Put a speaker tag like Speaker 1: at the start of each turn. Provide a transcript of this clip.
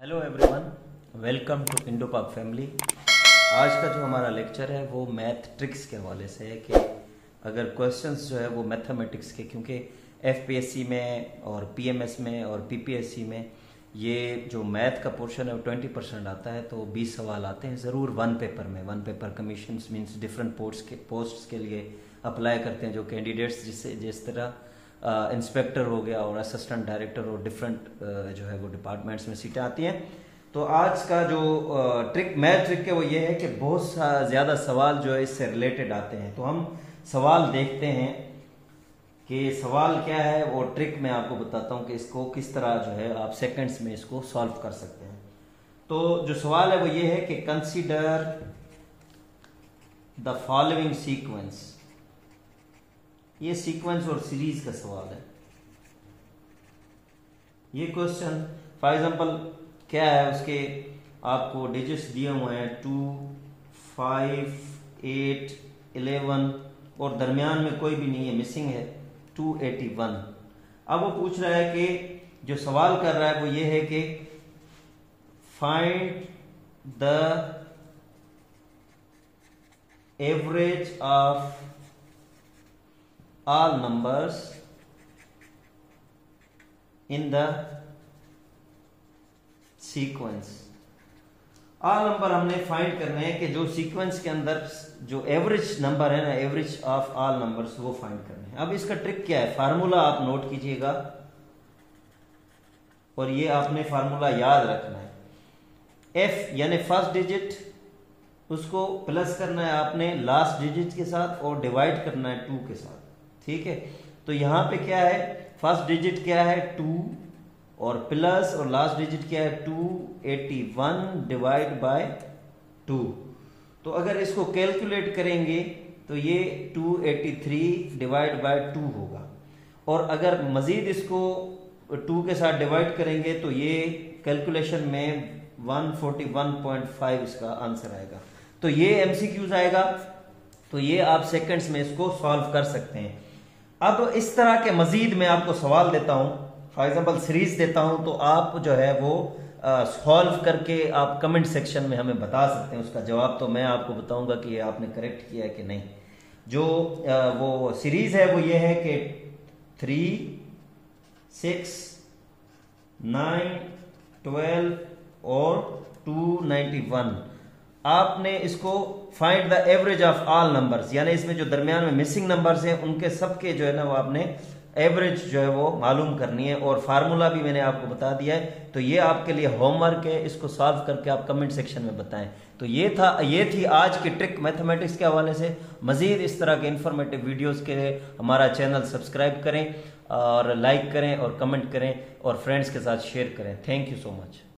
Speaker 1: Hello everyone, welcome to Indopak family. आज का जो हमारा लेक्चर है वो मैथ ट्रिक्स के हवाले से है कि अगर क्वेश्चंस जो है वो मैथमेटिक्स के, क्योंकि एफपीएससी में और पीएमएस में और पीपीएससी में ये जो मैथ का पोर्शन है वो 20% आता है, तो 20 सवाल आते हैं ज़रूर वन पेपर में। One paper commissions means different posts के लिए अप्लाई करते हैं जो कैंडिडेट्स, जिस तरह इंस्पेक्टर हो गया और असिस्टेंट डायरेक्टर और डिफरेंट जो है वो डिपार्टमेंट्स में सीटें आती हैं। तो आज का जो मैथ ट्रिक है वो ये है कि बहुत ज़्यादा सवाल जो है इससे रिलेटेड आते हैं। तो हम सवाल देखते हैं कि सवाल क्या है, वो ट्रिक मैं आपको बताता हूँ कि इसको किस तरह जो है आप सेकंड्स में इसको सॉल्व कर सकते हैं। तो जो सवाल है वो ये है कि कंसीडर द फॉलोइंग सीक्वेंस। ये सीक्वेंस और सीरीज का सवाल है। ये क्वेश्चन फॉर एग्जांपल क्या है, उसके आपको डिजिट्स दिए हुए हैं 2, 5, 8, 11 और दरमियान में कोई भी नहीं है, मिसिंग है 281। अब वो पूछ रहा है कि जो सवाल कर रहा है वो ये है कि find the average of all numbers in the sequence। all number हमने फाइंड करने हैं कि जो सीक्वेंस के अंदर जो एवरेज नंबर है ना, एवरेज ऑफ ऑल नंबर्स, वो फाइंड करने हैं। अब इसका ट्रिक क्या है, फार्मूला आप नोट कीजिएगा और ये आपने फार्मूला याद रखना है। एफ यानी फर्स्ट डिजिट, उसको प्लस करना है आपने लास्ट डिजिट के साथ और डिवाइड करना है 2 के साथ। ठीक है, तो यहां पे क्या है, फर्स्ट डिजिट क्या है 2 और प्लस और लास्ट डिजिट क्या है 281 डिवाइड बाय 2। तो अगर इसको कैलकुलेट करेंगे तो ये 283 डिवाइड बाय 2 होगा, और अगर मजीद इसको 2 के साथ डिवाइड करेंगे तो ये कैलकुलेशन में 141.5 इसका आंसर आएगा। तो ये एमसीक्यूज आएगा, तो ये आप सेकंड्स में इसको सॉल्व कर सकते हैं। अब इस तरह के मजीद मैं आपको सवाल देता हूं, फॉर एग्जांपल सीरीज देता हूं, तो आप जो है वो सॉल्व करके आप कमेंट सेक्शन में हमें बता सकते हैं उसका जवाब। तो मैं आपको बताऊंगा कि आपने करेक्ट किया है कि नहीं। जो वो सीरीज है वो ये है कि 3, 6, 9, 12 और 291। आपने इसको find the average of all numbers, यानी इसमें जो दरमियान में मिसिंग नंबर्स हैं उनके सबके जो है ना वो आपने एवरेज जो है वो मालूम करनी है, और फार्मूला भी मैंने आपको बता दिया है। तो ये आपके लिए होमवर्क है, इसको सॉल्व करके आप कमेंट सेक्शन में बताएं। तो ये थी आज की ट्रिक मैथमेटिक्स के हवाले से। मजीद इस तरह के इंफॉर्मेटिव वीडियोस के लिए हमारा चैनल सब्सक्राइब करें और लाइक करें और कमेंट करें और फ्रेंड्स के साथ शेयर करें। Thank you so much.